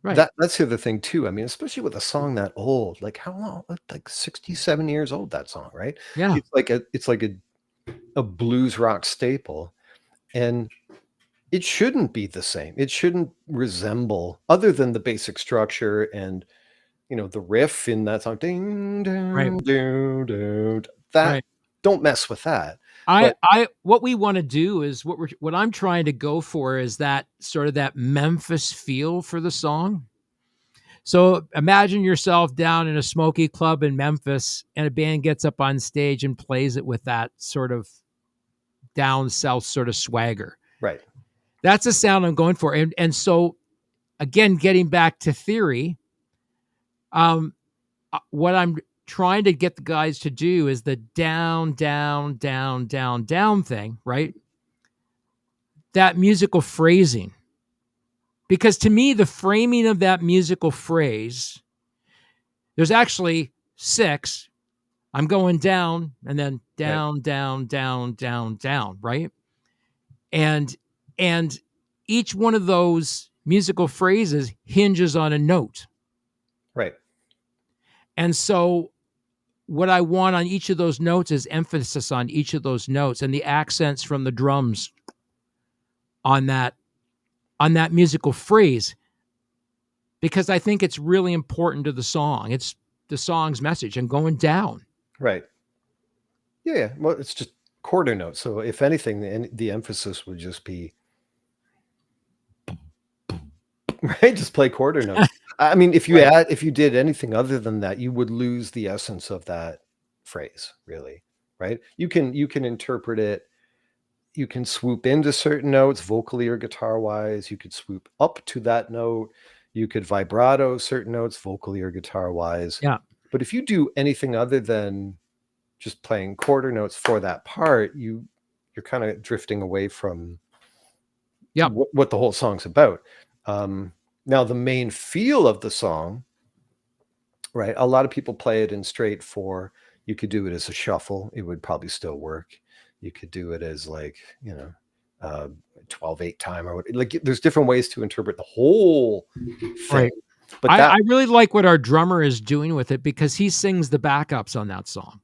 Right. That's the other thing too. I mean, especially with a song that old, like how long? Like 67 years old, that song, right? Yeah. It's like a blues rock staple. And it shouldn't be the same. It shouldn't resemble, other than the basic structure and, the riff in that song. Ding, ding, ding, ding, that. Right. Don't mess with that. What we want to do is what I'm trying to go for is that sort of that Memphis feel for the song. So imagine yourself down in a smoky club in Memphis and a band gets up on stage and plays it with that sort of down south sort of swagger. Right. That's the sound I'm going for. And so again, getting back to theory, what I'm trying to get the guys to do is the down, down, down, down, down thing, right? That musical phrasing. Because to me, the framing of that musical phrase, there's actually 6. I'm going down and then down, right. Down, down, down, down, right? And each one of those musical phrases hinges on a note. Right. And so what I want on each of those notes is emphasis on each of those notes and the accents from the drums on that musical phrase, because I think it's really important to the song. It's the song's message and going down. Right. Yeah. Well, it's just quarter notes. So if anything, the emphasis would just be, right? Just play quarter notes. I mean, if you did anything other than that, you would lose the essence of that phrase, really, right? You can interpret it. You can swoop into certain notes, vocally or guitar-wise. You could swoop up to that note. You could vibrato certain notes, vocally or guitar-wise. Yeah. But if you do anything other than just playing quarter notes for that part, you're kind of drifting away from what the whole song's about. Now, the main feel of the song, right? A lot of people play it in straight 4. You could do it as a shuffle. It would probably still work. You could do it as 12/8 time or what. Like, there's different ways to interpret the whole thing. Right. But I really like what our drummer is doing with it, because he sings the backups on that song.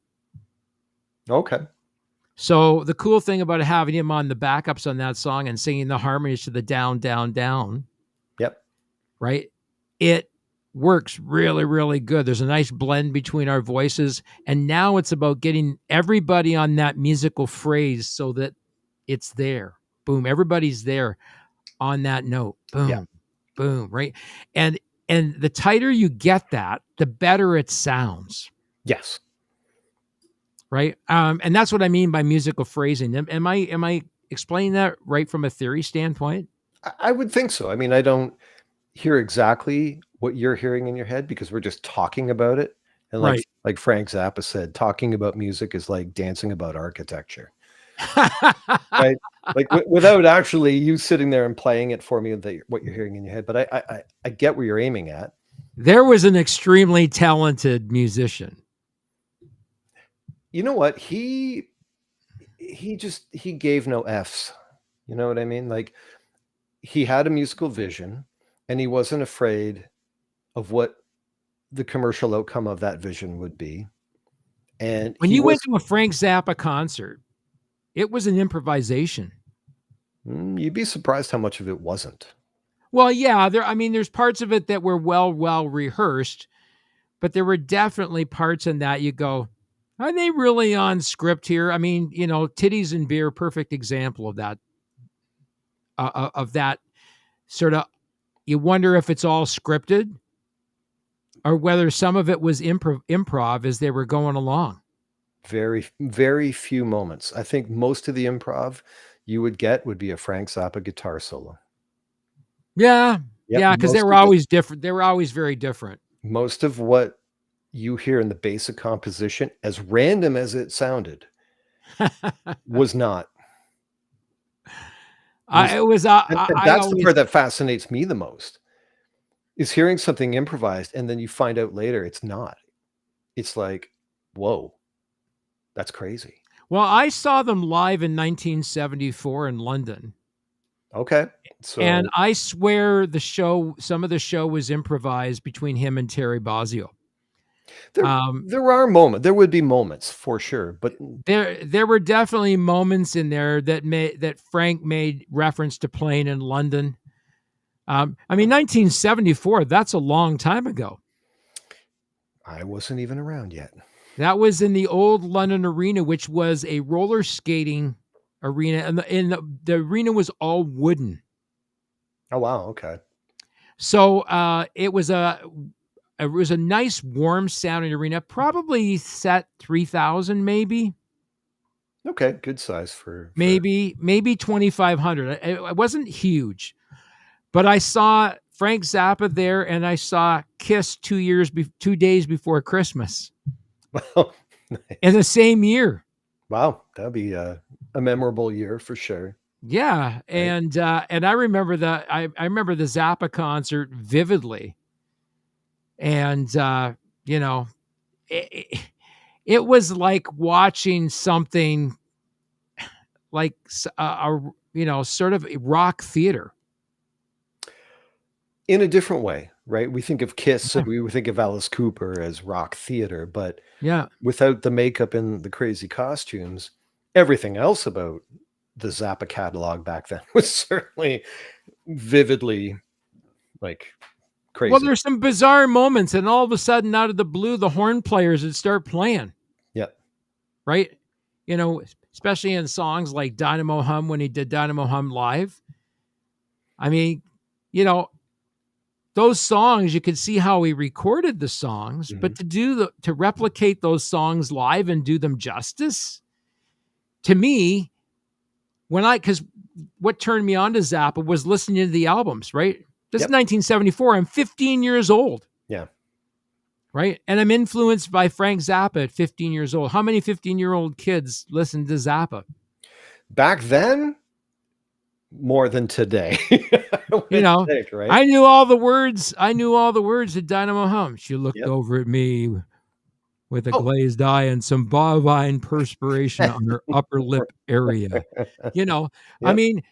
Okay. So the cool thing about having him on the backups on that song and singing the harmonies to the down, down, down. Yep. Right. It works really, really good. There's a nice blend between our voices. And now it's about getting everybody on that musical phrase so that it's there. Boom. Everybody's there on that note. Boom. Yeah. Boom. Right. And the tighter you get that, the better it sounds. Yes. Right. And that's what I mean by musical phrasing. Am I explaining that right from a theory standpoint? I would think so. I mean, I don't hear exactly what you're hearing in your head because we're just talking about it. And like Frank Zappa said, talking about music is like dancing about architecture. Right? Like without actually you sitting there and playing it for me, what you're hearing in your head. But I get where you're aiming at. There was an extremely talented musician. You know what? He gave no F's. You know what I mean? Like, he had a musical vision and he wasn't afraid of what the commercial outcome of that vision would be. And when you went to a Frank Zappa concert, it was an improvisation. You'd be surprised how much of it wasn't. Well, yeah, there's parts of it that were well rehearsed, but there were definitely parts in that you go, are they really on script here? I mean, Titties and Beer, perfect example of that. Of that sort of, you wonder if it's all scripted or whether some of it was improv as they were going along. Very, very few moments. I think most of the improv you would get would be a Frank Zappa guitar solo. Yeah. Yep, yeah, because they were always different. They were always very different. Most of what you hear in the basic composition, as random as it sounded, was not. That's the part that fascinates me the most, is hearing something improvised and then you find out later it's not. It's like, whoa, that's crazy. Well, I saw them live in 1974 in London. Okay. And I swear some of the show was improvised between him and Terry Bozzio. There would be moments for sure, but there were definitely moments in there that Frank made reference to playing in London. 1974, that's a long time ago. I wasn't even around yet. That was in the old London Arena, which was a roller skating arena, and the arena was all wooden. Oh wow, okay. So it was a nice warm sounding arena, probably set 3,000 maybe. Okay, good size for Maybe 2,500. It wasn't huge, but I saw Frank Zappa there, and I saw Kiss 2 days before Christmas Wow. in the same year. Wow, that'd be a memorable year for sure. Yeah, and I remember I remember the Zappa concert vividly, and you know, it was like watching something like sort of rock theater. In a different way, right? We think of Kiss and we think of Alice Cooper as rock theater, but Yeah. without the makeup and the crazy costumes, everything else about the Zappa catalog back then was certainly vividly like crazy. Well, there's some bizarre moments, and all of a sudden, out of the blue, the horn players would start playing. Yeah. Right? Especially in songs like Dynamo Hum, when he did Dynamo Hum live. I mean, those songs, you could see how he recorded the songs, but to replicate those songs live and do them justice, to me, because what turned me on to Zappa was listening to the albums, right? This is 1974. I'm 15 years old. Yeah. Right? And I'm influenced by Frank Zappa at 15 years old. How many 15-year-old kids listen to Zappa? Back then, more than today. Right? I knew all the words. I knew all the words to Dynamo Hum. She looked over at me with a glazed eye and some bovine perspiration on her upper lip area. I mean,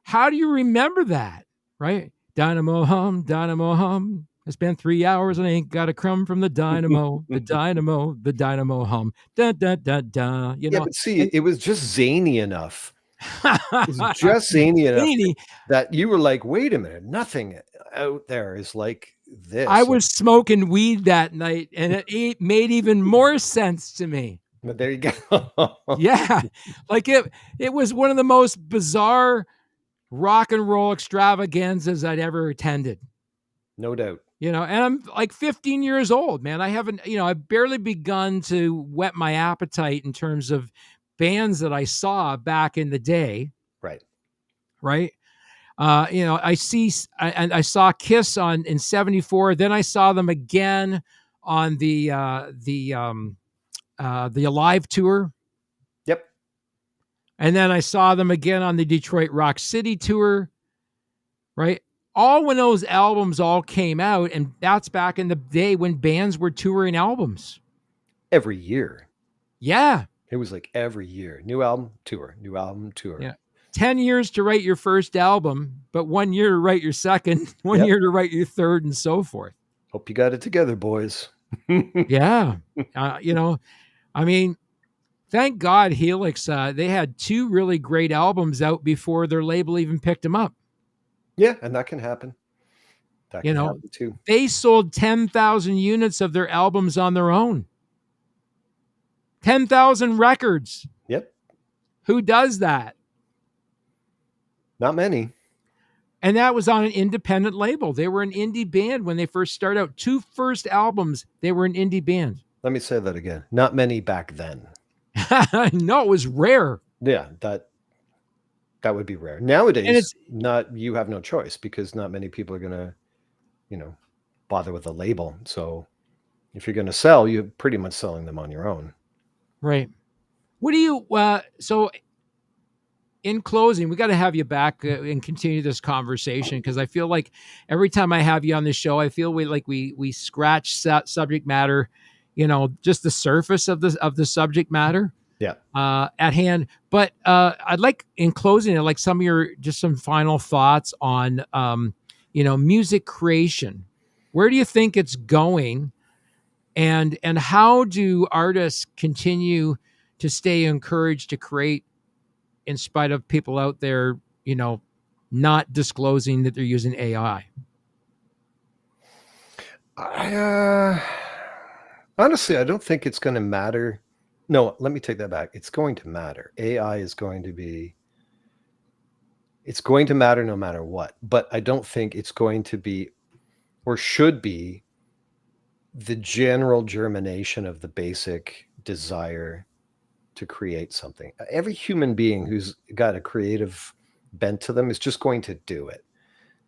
how do you remember that? Right? Dynamo Hum, Dynamo Hum. I spent 3 hours and I ain't got a crumb from the dynamo, the dynamo hum. Da, da, da, da. But see, it was just zany enough. It was just zany enough that you were like, wait a minute, nothing out there is like this. I was smoking weed that night, and it made even more sense to me. But there you go. Yeah. Like it was one of the most bizarre rock and roll extravaganzas I'd ever attended. No doubt. And I'm like 15 years old, man. I haven't, I've barely begun to whet my appetite in terms of bands that I saw back in the day. Right. Right. I saw Kiss in 74. Then I saw them again on the Alive tour. Yep. And then I saw them again on the Detroit Rock City tour. Right. All when those albums all came out, and that's back in the day when bands were touring albums. Every year. Yeah. It was like every year. New album, tour. New album, tour. Yeah. 10 years to write your first album, but 1 year to write your second, 1 year to write your third, and so forth. Hope you got it together, boys. Yeah. I mean, thank God Helix, they had 2 really great albums out before their label even picked them up. Yeah, and that can happen. That can happen too. They sold 10,000 units of their albums on their own. 10,000 records. Yep. Who does that? Not many. And that was on an independent label. They were an indie band when they first started out. 2 first albums, they were an indie band. Let me say that again. Not many back then. No, it was rare. Yeah, that would be rare. Nowadays, you have no choice because not many people are going to, bother with a label. So if you're going to sell, you're pretty much selling them on your own. Right. What do you, so in closing, we got to have you back and continue this conversation, because I feel like every time I have you on this show, I feel we scratch subject matter, just the surface of the subject matter. Yeah. At hand. But I'd like, in closing, some of some final thoughts on, music creation. Where do you think it's going? And how do artists continue to stay encouraged to create in spite of people out there, not disclosing that they're using AI? Honestly, I don't think it's going to matter. No, let me take that back. It's going to matter. AI is going to be, it's going to matter no matter what. But I don't think it's going to be or should be the general germination of the basic desire to create something. Every human being who's got a creative bent to them is just going to do it.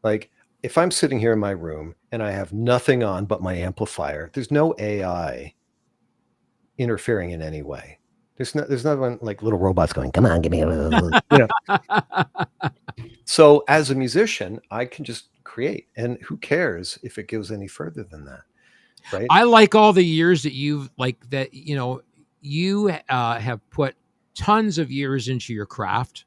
Like if I'm sitting here in my room and I have nothing on but my amplifier, there's no AI interfering in any way. There's not one like little robots going, come on, give me a, you know. So as a musician, I can just create, and who cares if it goes any further than that, right? I like all the years that you've you have put tons of years into your craft,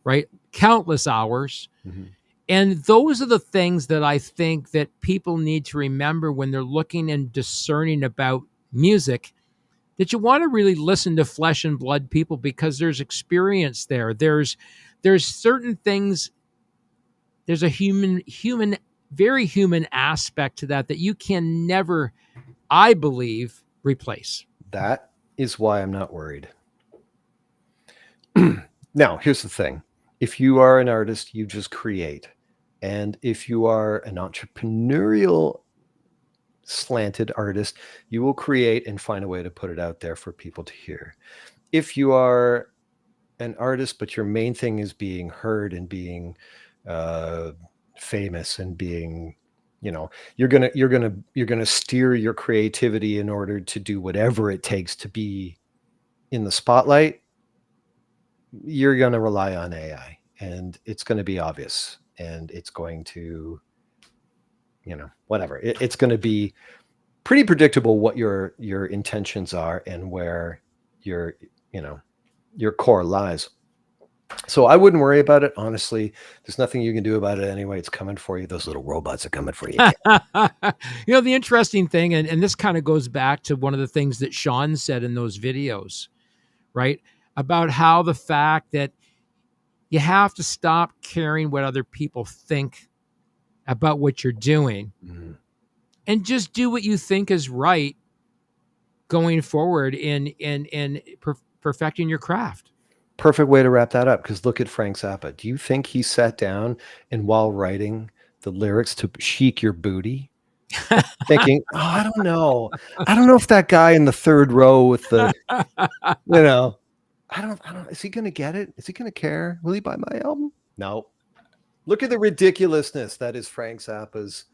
right? Countless hours. Mhm. And those are the things that I think that people need to remember when they're looking and discerning about music, that you want to really listen to flesh and blood people, because there's experience there. There's certain things, there's a very human aspect to that you can never, I believe, replace. That is why I'm not worried. Now, here's the thing. If you are an artist, you just create. And if you are an entrepreneurial slanted artist, you will create and find a way to put it out there for people to hear. If you are an artist, but your main thing is being heard and being famous and being, you're gonna steer your creativity in order to do whatever it takes to be in the spotlight. You're gonna rely on AI, and it's going to be obvious, and it's going to, whatever. It's going to be pretty predictable what your intentions are and where your core lies. So I wouldn't worry about it. Honestly, there's nothing you can do about it anyway. It's coming for you. Those little robots are coming for you. The interesting thing, and this kind of goes back to one of the things that Sean said in those videos, right? About how the fact that you have to stop caring what other people think about what you're doing, and just do what you think is right going forward in perfecting your craft. Perfect way to wrap that up, because look at Frank Zappa. Do you think he sat down and while writing the lyrics to Chic Your Booty thinking, I don't know if that guy in the third row with the, I don't, is he going to get it? Is he going to care? Will he buy my album? No. Look at the ridiculousness that is Frank Zappa's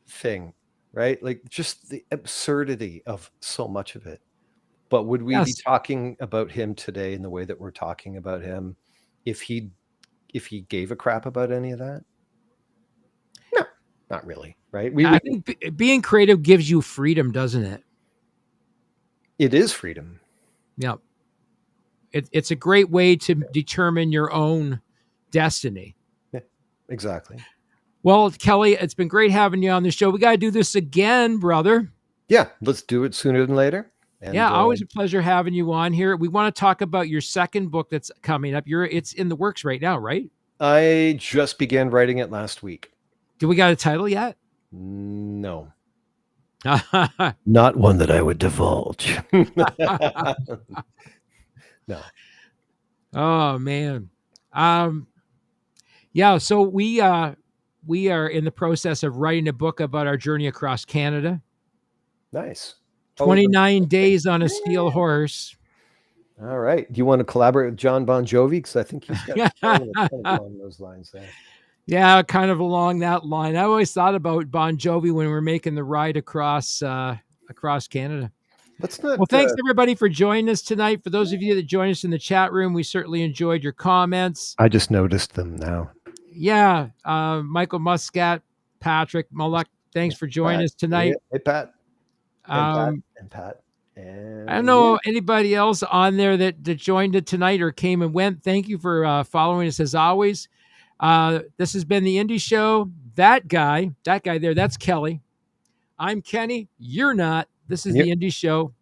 thing, right? Like just the absurdity of so much of it. But would we be talking about him today in the way that we're talking about him if he gave a crap about any of that? No, not really, right? I think being creative gives you freedom, doesn't it? It is freedom. Yeah. It's a great way to determine your own destiny. Yeah, exactly. Well, Kelly, it's been great having you on the show. We got to do this again, brother. Yeah, let's do it sooner than later. And, always a pleasure having you on here. We want to talk about your second book that's coming up. It's in the works right now, right? I just began writing it last week. Do we got a title yet? No. Not one that I would divulge. No. Oh man. So we are in the process of writing a book about our journey across Canada. Nice. 29 days on a steel horse. All right. Do you want to collaborate with John Bon Jovi? Because I think he's got along those lines there. Yeah, kind of along that line. I always thought about Bon Jovi when we were making the ride across Canada. Well, thanks everybody for joining us tonight. For those of you that joined us in the chat room, we certainly enjoyed your comments. I just noticed them now. Yeah. Michael Muscat, Patrick Mullock, thanks for joining us tonight. Hey, Pat. And Pat. I don't know anybody else on there that joined it tonight or came and went. Thank you for following us as always. This has been the Indie Show. That guy there, that's Kelly. I'm Kenny. You're not. This is the Indie Show.